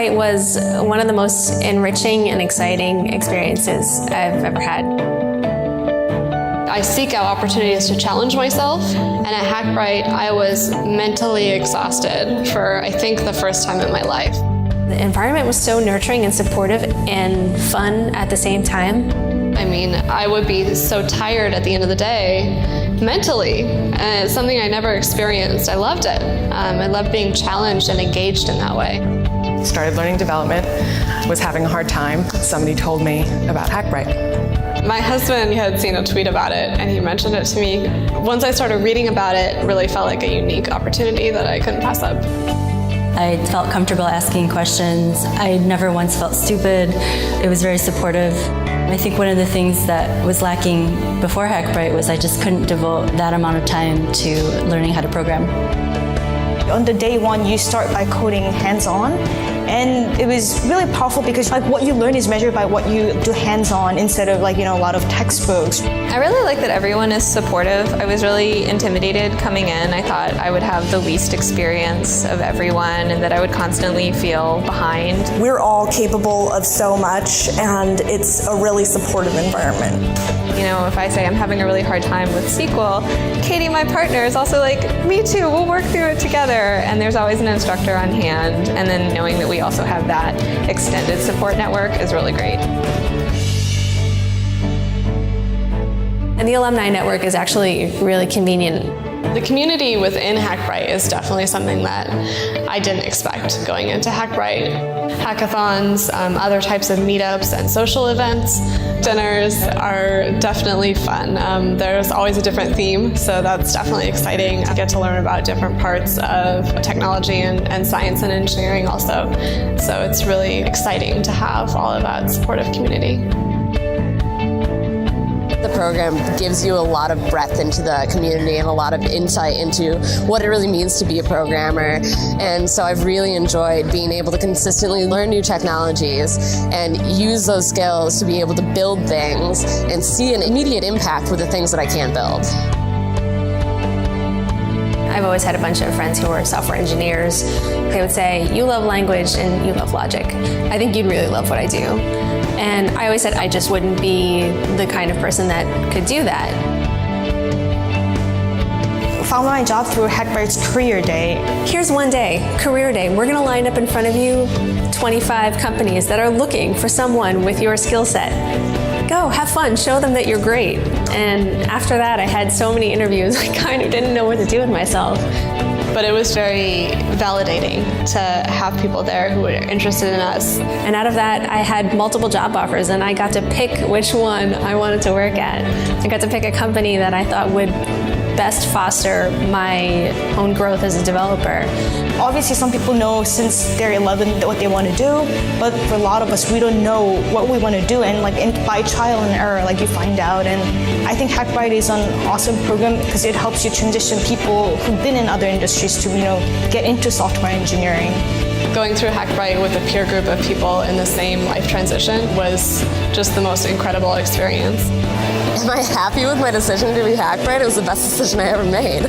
Hackbright was one of the most enriching and exciting experiences I've ever had. I seek out opportunities to challenge myself, and at Hackbright I was mentally exhausted for, I think, the first time in my life. The environment was so nurturing and supportive and fun at the same time. I mean, I would be so tired at the end of the day, mentally, and it's something I never experienced. I loved it. I loved being challenged and engaged in that way. Started learning development, was having a hard time. Somebody told me about Hackbright. My husband had seen a tweet about it, and he mentioned it to me. Once I started reading about it, it really felt like a unique opportunity that I couldn't pass up. I felt comfortable asking questions. I never once felt stupid. It was very supportive. I think one of the things that was lacking before Hackbright was I just couldn't devote that amount of time to learning how to program. On the day one, you start by coding hands-on, and it was really powerful because what you learn is measured by what you do hands-on instead of a lot of textbooks. I really like that everyone is supportive. I was really intimidated coming in. I thought I would have the least experience of everyone and that I would constantly feel behind. We're all capable of so much, and it's a really supportive environment. You know, if I say I'm having a really hard time with SQL, Katie, my partner, is also like, me too, we'll work through it together. And there's always an instructor on hand. And then knowing that we also have that extended support network is really great. And the alumni network is actually really convenient. The community within Hackbright is definitely something that I didn't expect going into Hackbright. Hackathons, other types of meetups and social events, dinners are definitely fun. There's always a different theme, so that's definitely exciting. I get to learn about different parts of technology and science and engineering also. So it's really exciting to have all of that supportive community. The program gives you a lot of breadth into the community and a lot of insight into what it really means to be a programmer. And so I've really enjoyed being able to consistently learn new technologies and use those skills to be able to build things and see an immediate impact with the things that I can build. I've always had a bunch of friends who were software engineers. They would say, you love language and you love logic. I think you'd really love what I do. And I always said I just wouldn't be the kind of person that could do that. Found my job through Hackbright's Career Day. Here's one day, Career Day. We're going to line up in front of you 25 companies that are looking for someone with your skill set. Go, have fun, show them that you're great. And after that, I had so many interviews, I kind of didn't know what to do with myself. But it was very validating to have people there who were interested in us. And out of that, I had multiple job offers, and I got to pick which one I wanted to work at. I got to pick a company that I thought would best foster my own growth as a developer. Obviously, some people know since they're 11 what they want to do, but for a lot of us, we don't know what we want to do, and by trial and error, you find out. And I think Hackbright is an awesome program because it helps you transition people who've been in other industries to get into software engineering. Going through Hackbright with a peer group of people in the same life transition was just the most incredible experience. Am I happy with my decision to be Hackbright? It was the best decision I ever made.